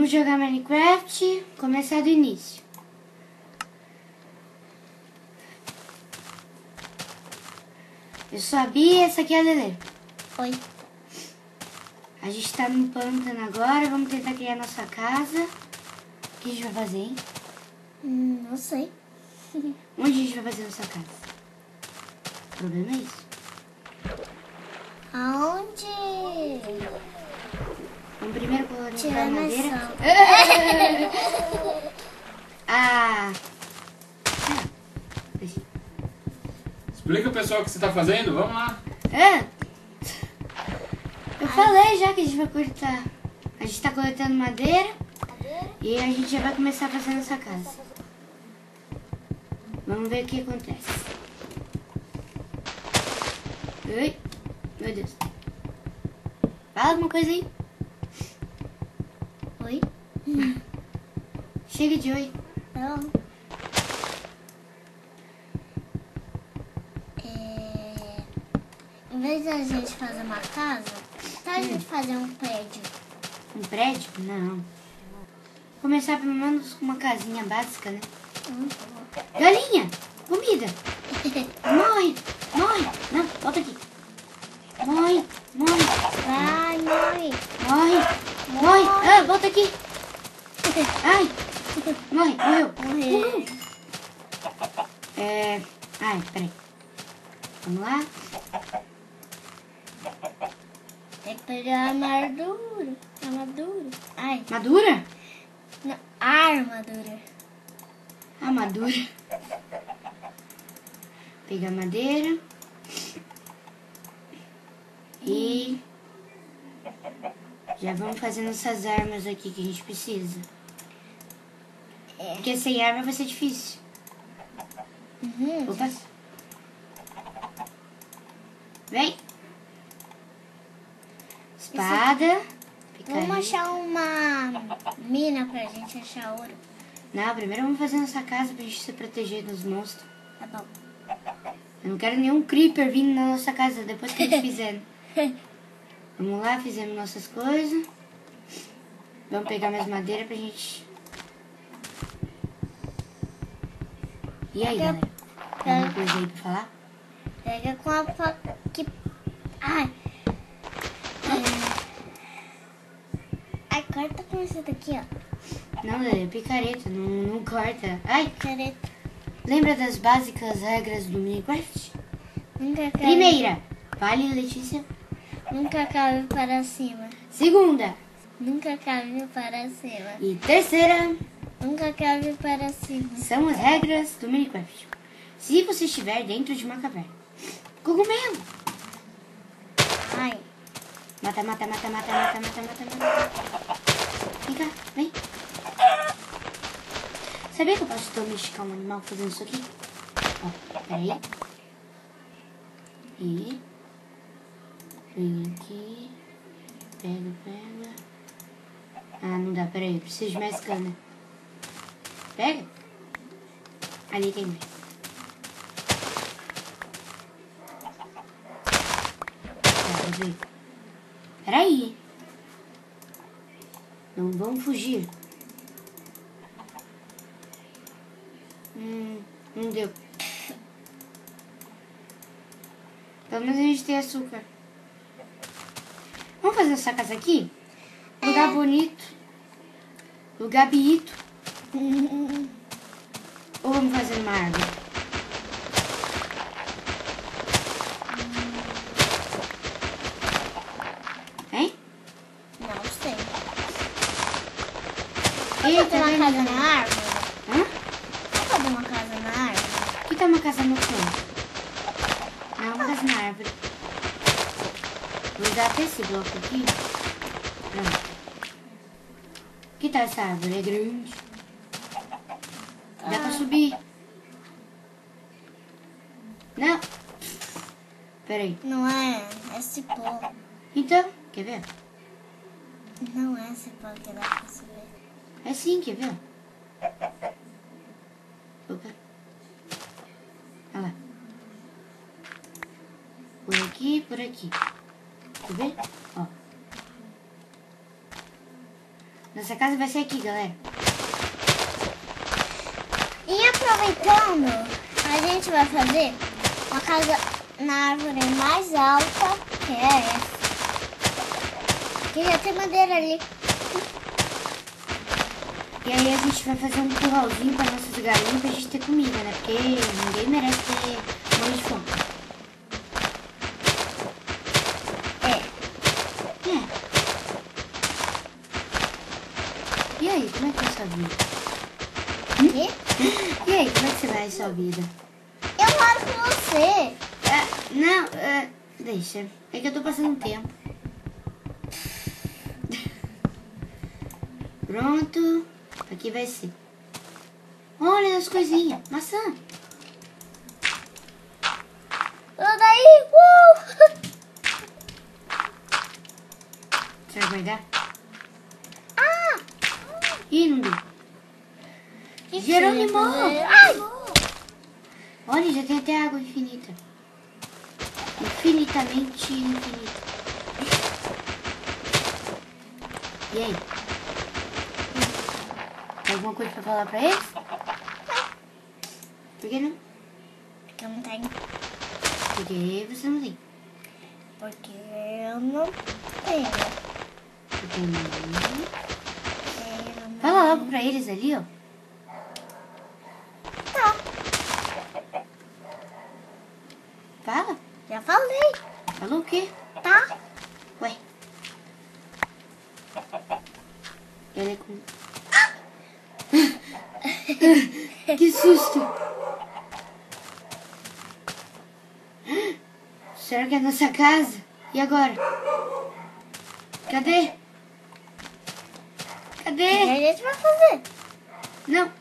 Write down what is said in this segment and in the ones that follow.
Vamos jogar Minecraft, começar do início. Eu sou a Bia, essa aqui é a Lelê. Oi. A gente tá no pântano agora, vamos tentar criar nossa casa. O que a gente vai fazer, hein? Não sei. Onde a gente vai fazer nossa casa? O problema é isso. Aonde? Vamos primeiro colocar Tirar a madeira. maçã. Ah! Explica, pessoal, o que você tá fazendo. Vamos lá. Eu falei já que a gente vai cortar. A gente tá coletando madeira e a gente já vai começar a fazer nossa casa. Vamos ver o que acontece. Oi, meu Deus. Fala alguma coisa aí. Oi? Chega de oi. Não. Em vez da gente fazer uma casa, tá a gente fazer um prédio. Um prédio? Não. Começar pelo menos com uma casinha básica, né? Galinha! Comida! Morre! Morre! Não, volta aqui. Morre! Morre! Vai, morre. Morre! Morre! Ah, volta aqui! Ai! Morre! Morreu! Morreu. Ai, peraí. Vamos lá. Tem que pegar a armadura. Armadura. Ai, Madura? não, armadura. Armadura. Pegar madeira. E já vamos fazendo essas armas aqui que a gente precisa. Porque sem arma vai ser difícil. Opa. Vem. Espada. Vamos Picareta. achar uma mina pra gente achar ouro. Não, primeiro vamos fazer nossa casa pra gente se proteger dos monstros. Tá bom. Eu não quero nenhum creeper vindo na nossa casa depois que a gente fizer. Vamos lá, fizemos nossas coisas. Vamos pegar mais madeira pra gente... E aí, galera? Tem alguma coisa aí pra falar? Pega com a faca que... Ai. Ai, corta com essa daqui, ó. Não, Lelê, picareta, não corta. Ai, Careta. lembra das básicas regras do Minecraft? Nunca cabe. Primeira, fale, Letícia. Nunca cabe para cima. Segunda Nunca cabe para cima. e terceira Nunca cabe para cima. são as regras do Minecraft. Se você estiver dentro de uma caverna. Cogumelo. Ai. Mata, mata, mata, mata, mata, mata, mata, mata. Vem cá, vem. Sabia que eu posso domesticar um animal fazendo isso aqui? Ó, peraí. E... vem aqui. Pega, pega. Ah, não dá, peraí. Eu preciso de mais cana. Pega. Ali tem mais. Vamos ver. Peraí. Não vamos fugir. Não deu. Pelo menos a gente tem açúcar. Vamos fazer essa casa aqui? Lugar bonito. Lugar bonito. Ou vamos fazer uma árvore? Hein? Não sei. Eita, Fazer uma vem, casa vem. na árvore? Hã? Vamos fazer uma casa na árvore? Aqui tá uma casa no fundo. Não, uma casa na árvore. Vou usar até esse bloco aqui. Pronto. Aqui tá essa árvore, é grande. Dá pra subir. Não. Peraí. Não é, é cipó. Então, quer ver? Não é cipó que dá pra subir. É sim, quer ver? Opa. Olha lá. Por aqui, por aqui. Quer ver? Ó. Nossa casa vai ser aqui, galera. E aproveitando, a gente vai fazer uma casa na árvore mais alta, que é essa. Que já tem madeira ali. E aí a gente vai fazer um curralzinho para nossas galinhas pra gente ter comida, né? Porque ninguém merece ter morrer de fome. E aí, como é que é a sua vida? E aí, como é que você vai a sua vida? Eu moro com você. Deixa. É que eu tô passando um tempo. Pronto. Aqui vai ser. Olha as coisinhas. Maçã. Tudo daí. Você vai guardar? Ah! Ih, não deu. Jerônimo! Ai! Olha, já tem até água infinita. Infinitamente infinita. E aí? Tem alguma coisa pra falar pra eles? Por que não? Porque eu não tenho. Porque você não tem. Porque eu não tenho. Porque não. Fala logo pra eles ali, ó. Tá. Fala. Já falei. Falou o quê? Tá? Ué. Ela é com... Que susto. Será que é a nossa casa? E agora? Cadê? O que a Cadê? gente vai fazer? Não.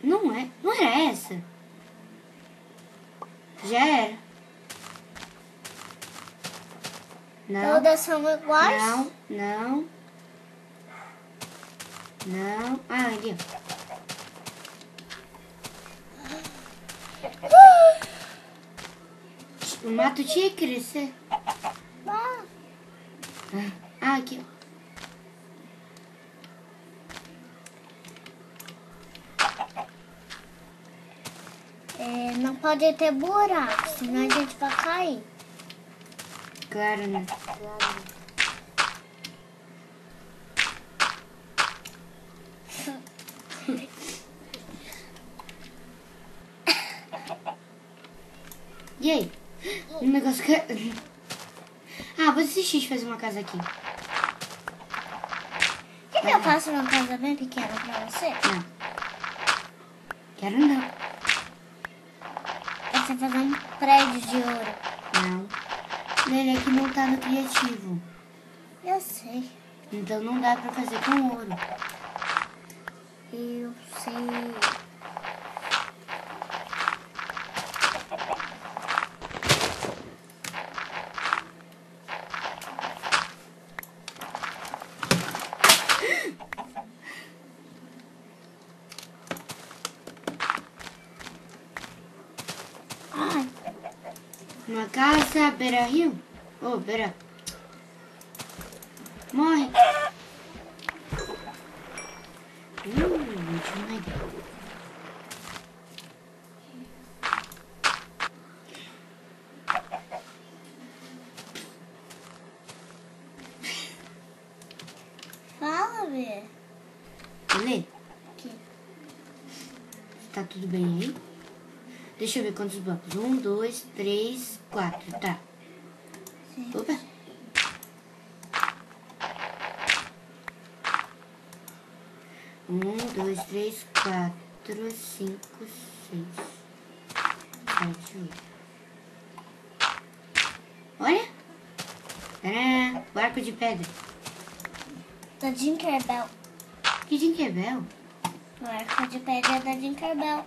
Não é. Não era essa. Já era. Não. Todas são iguais? Não, não. Não. Ah, ali, ó. O mato tinha que crescer. Ah, Ah, aqui, ó. não pode ter buraco, senão a gente vai cair. Claro, né? E aí? Um negócio que... Ah, vou desistir de fazer uma casa aqui. Quer que eu faça uma casa bem pequena pra você? Não. Quero não. Pra você fazer um prédio de ouro. Não. Ele aqui não tá no criativo. Eu sei. Então não dá pra fazer com ouro. Eu sei. Ai, Uma casa beira-rio? Ô, beira. Morre. Tinha uma ideia. fala, Bê. Lê, Que? tá tudo bem aí? Deixa eu ver quantos blocos. 1, 2, 3, 4. Tá. Sim. Opa. Um, dois, três, 4, 5, 6, 7, 8. Olha. Tcharam, barco de pedra. Da Tinkerbell. Que Tinkerbell? O arco de pedra é da Tinkerbell.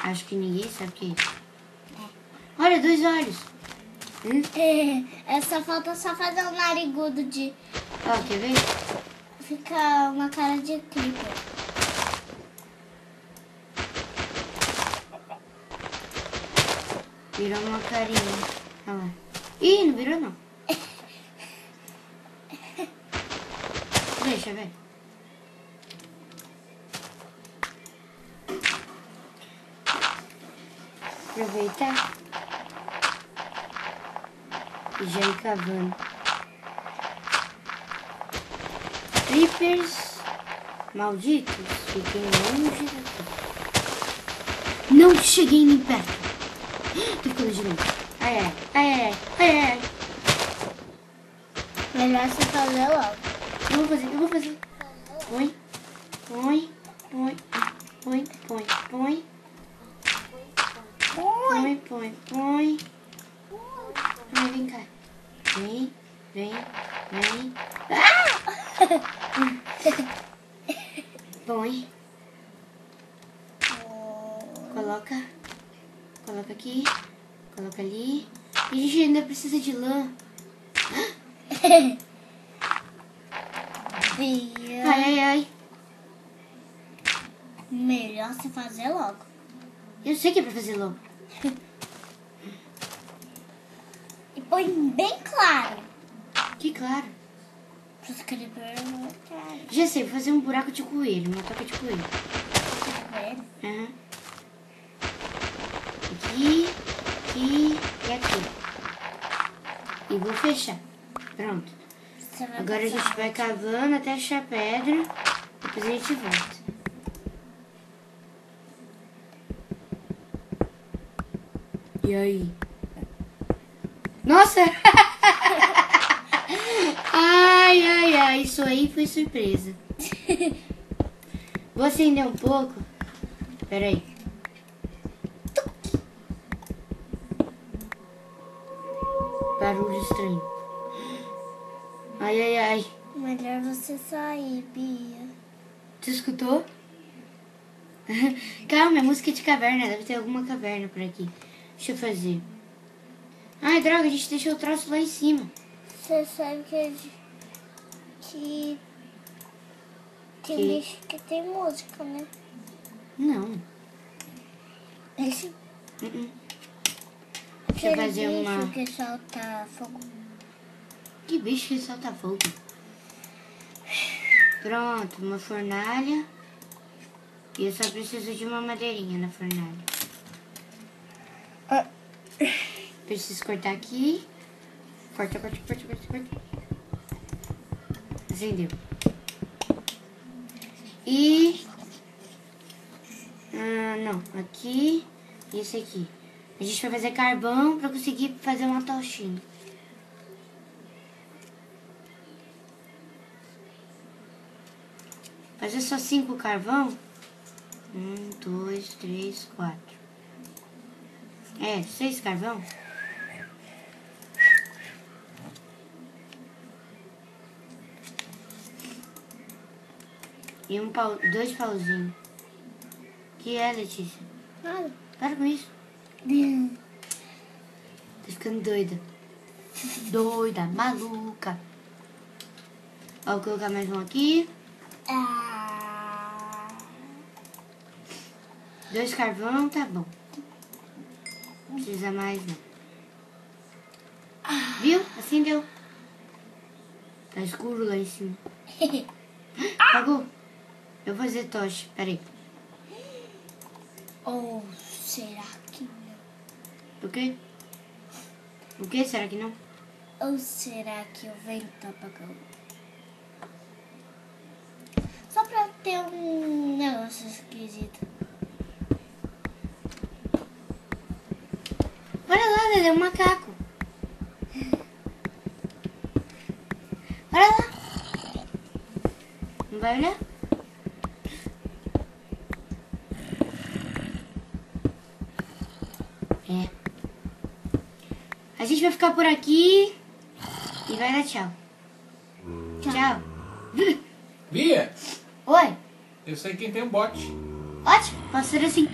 Acho que ninguém sabe o que é isso. Olha, 2 olhos. Essa falta só fazer um narigudo de... Ó, quer ver? Fica uma cara de creeper. Virou uma carinha. Olha lá. Ih, não virou não. Deixa ver. Aproveitar e já ir cavando. Creepers malditos, fiquem longe daqui. Não cheguei nem perto. Tô ficando de novo. Ai, ai, ai, ai, ai, ai. Melhor você fazer logo. Eu vou fazer. Põe, põe, põe, põe, põe, põe. Põe, põe, põe. Ai, vem cá. Vem, vem, vem. Põe. Coloca. Coloca aqui. Coloca ali. E a gente ainda precisa de lã. Ai, ai, ai. Melhor você fazer logo. Eu sei que é pra fazer logo. E põe bem claro. Que claro. Para os creepers não entrarem. Já sei, vou fazer um buraco de coelho. Uma toca de coelho. Aham. Aqui, aqui e aqui. E vou fechar. Pronto. Você vai Agora a passar. gente vai cavando até achar pedra. Depois a gente volta. E aí? Nossa! Ai, ai, ai. Isso aí foi surpresa. Vou acender um pouco. Pera aí. Barulho estranho. Ai, ai, ai. Melhor você sair, Bia. Tu escutou? Calma, é música de caverna. Deve ter alguma caverna por aqui. Deixa eu fazer. Ai, droga, a gente deixou o troço lá em cima. Você sabe que tem Que? bicho que tem música, né? Não. Esse Deixa eu aquele fazer bicho uma... que solta fogo. Que bicho que solta fogo? Pronto, uma fornalha. E eu só preciso de uma madeirinha na fornalha. Preciso cortar aqui. Corta, corta, corta, corta, corta. Acendeu. E... não, aqui e esse aqui. A gente vai fazer carvão pra conseguir fazer uma tochinha. Fazer só 5 carvão. 1, 2, 3, 4. 6 carvão. E 2 pauzinhos. Que é, Letícia? Nada. Para com isso. Tô ficando doida. Doida, maluca. Ó, vou colocar mais um aqui. 2 carvão, tá bom. Não precisa mais, não. Viu? Assim deu. Tá escuro lá em cima. Apagou? Eu vou fazer tocha. Peraí. Ou será que não? O quê? O quê? Será que não? Ou será que o vento tá apagando? Só pra ter um negócio esquisito. Olha lá, Lelê, um macaco. Olha lá. Não vai olhar? É. A gente vai ficar por aqui e vai dar tchau. Tchau. Bia, Oi. eu sei quem tem um bote. Ótimo. Posso ser assim.